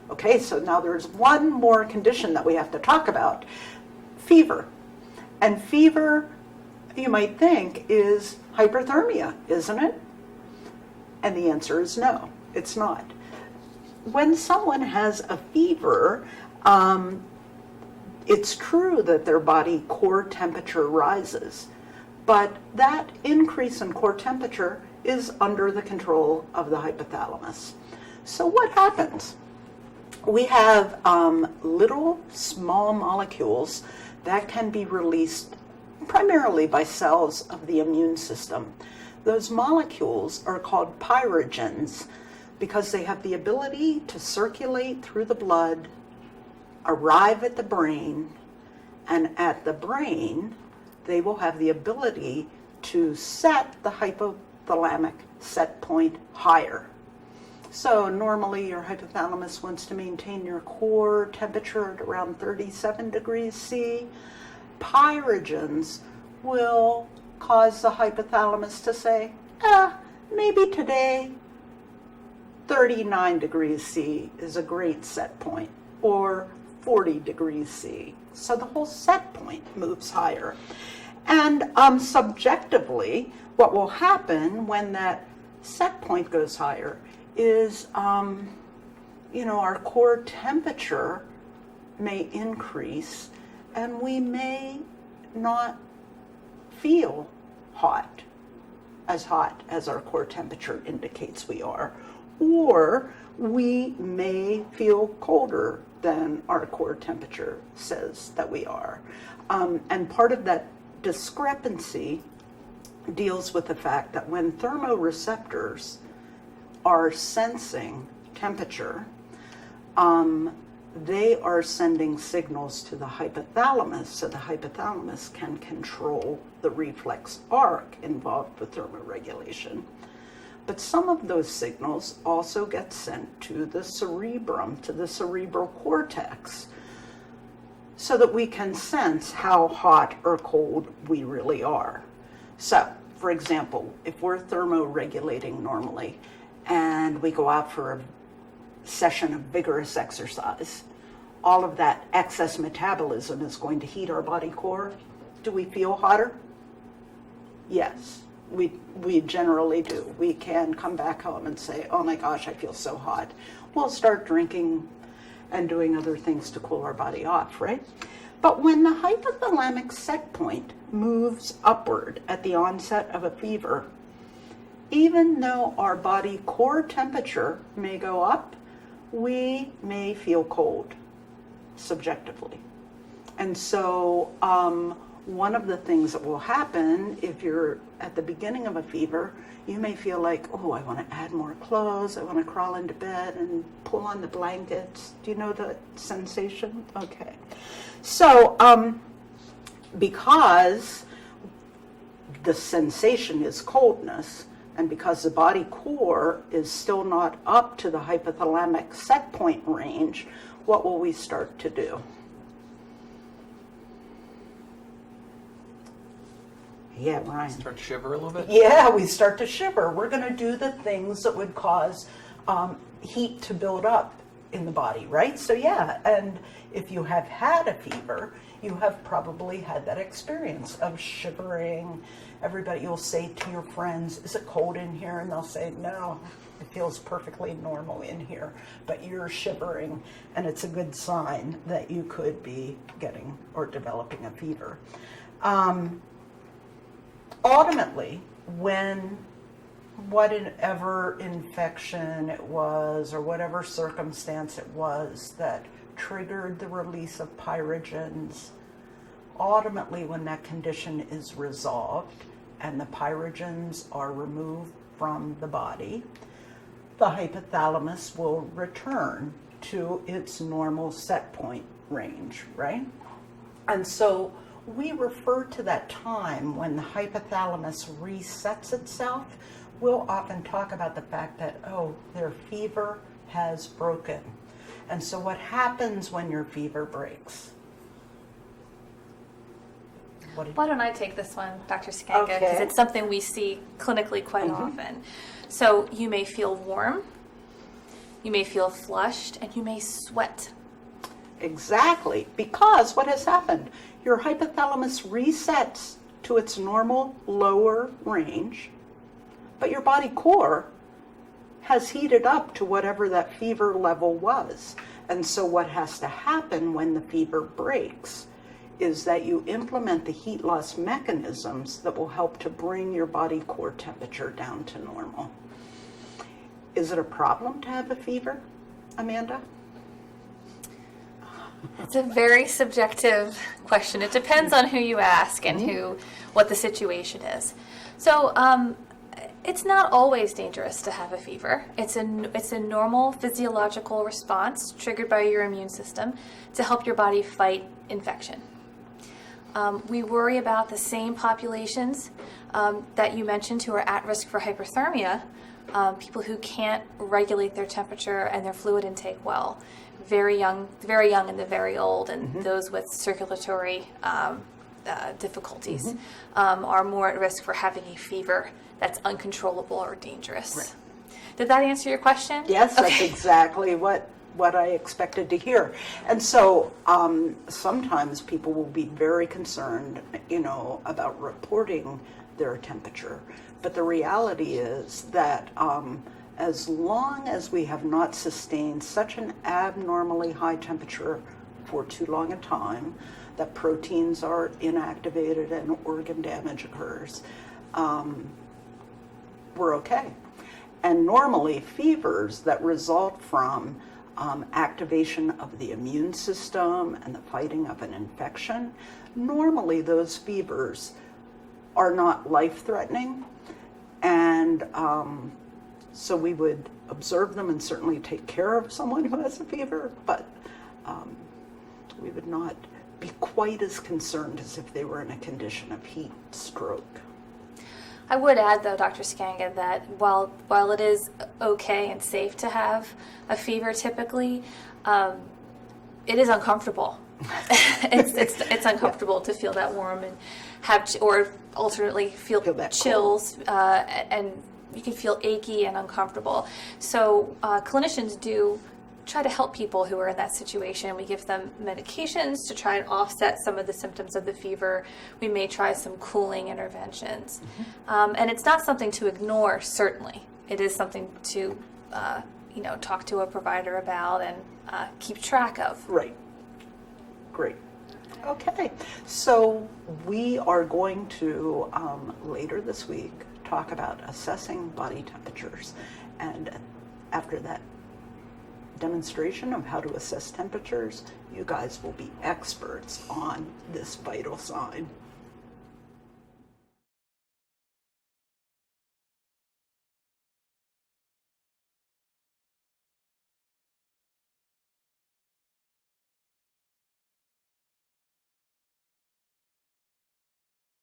Okay, so now there's one more condition that we have to talk about, fever. And fever, you might think, is hyperthermia, isn't it? And the answer is no, it's not. When someone has a fever, it's true that their body core temperature rises, but that increase in core temperature is under the control of the hypothalamus. So what happens? We have little small molecules that can be released primarily by cells of the immune system. Those molecules are called pyrogens because they have the ability to circulate through the blood, arrive at the brain, and at the brain, they will have the ability to set the hypothalamic set point higher. So normally your hypothalamus wants to maintain your core temperature at around 37 degrees C. Pyrogens will cause the hypothalamus to say, maybe today 39 degrees C is a great set point, or 40 degrees C. So the whole set point moves higher. And subjectively, what will happen when that set point goes higher is, our core temperature may increase and we may not feel hot as our core temperature indicates we are, or we may feel colder than our core temperature says that we are. And part of that discrepancy deals with the fact that when thermoreceptors are sensing temperature, they are sending signals to the hypothalamus, so the hypothalamus can control the reflex arc involved with thermoregulation. But some of those signals also get sent to the cerebrum, to the cerebral cortex, so that we can sense how hot or cold we really are. So, for example, if we're thermoregulating normally and we go out for a session of vigorous exercise, all of that excess metabolism is going to heat our body core. Do we feel hotter? Yes, we generally do. We can come back home and say, oh my gosh, I feel so hot. We'll start drinking and doing other things to cool our body off, right? But when the hypothalamic set point moves upward at the onset of a fever, even though our body core temperature may go up, we may feel cold subjectively. And so one of the things that will happen if you're at the beginning of a fever, you may feel like, oh, I want to add more clothes, I want to crawl into bed and pull on the blankets. Do you know the sensation? Okay. So because the sensation is coldness, and because the body core is still not up to the hypothalamic set point range, what will we start to do? Yeah, Ryan. Start to shiver a little bit? Yeah, we start to shiver. We're going to do the things that would cause heat to build up in the body, right? So yeah, and if you have had a fever, you have probably had that experience of shivering. Everybody, you'll say to your friends, is it cold in here? And they'll say, no, it feels perfectly normal in here, but you're shivering, and it's a good sign that you could be getting or developing a fever. Ultimately, when whatever infection it was or whatever circumstance it was that triggered the release of pyrogens, ultimately when that condition is resolved and the pyrogens are removed from the body, the hypothalamus will return to its normal set point range, right? And so we refer to that time when the hypothalamus resets itself. We'll often talk about the fact that, oh, their fever has broken. And so what happens when your fever breaks? Why don't I take this one, Dr. Scanga, because Okay. it's something we see clinically quite often. So you may feel warm, You may feel flushed and you may sweat. Exactly, because what has happened? Your hypothalamus resets to its normal lower range, but your body core has heated up to whatever that fever level was. And so what has to happen when the fever breaks is that you implement the heat loss mechanisms that will help to bring your body core temperature down to normal. Is it a problem to have a fever, Amanda? It's a very subjective question. It depends on who you ask and what the situation is. So it's not always dangerous to have a fever. It's a normal physiological response triggered by your immune system to help your body fight infection. We worry about the same populations that you mentioned who are at risk for hyperthermia, people who can't regulate their temperature and their fluid intake well, very young and the very old, and those with circulatory difficulties are more at risk for having a fever that's uncontrollable or dangerous. Right. Did that answer your question? Yes, that's exactly what I expected to hear. And so sometimes people will be very concerned, about reporting their temperature. But the reality is that as long as we have not sustained such an abnormally high temperature for too long a time, that proteins are inactivated and organ damage occurs, we're okay. And normally fevers that result from activation of the immune system and the fighting of an infection, normally those fevers are not life-threatening, and so we would observe them and certainly take care of someone who has a fever, but we would not be quite as concerned as if they were in a condition of heat stroke. I would add, though, Dr. Scanga, that while it is okay and safe to have a fever typically, it is uncomfortable. it's uncomfortable to feel that warm and or alternately feel chills, and you can feel achy and uncomfortable. So clinicians do try to help people who are in that situation. We give them medications to try and offset some of the symptoms of the fever. We may try some cooling interventions. And it's not something to ignore, certainly. It is something to talk to a provider about and keep track of. Right. Great. Okay. So we are going to, later this week, talk about assessing body temperatures. And after that demonstration of how to assess temperatures, you guys will be experts on this vital sign.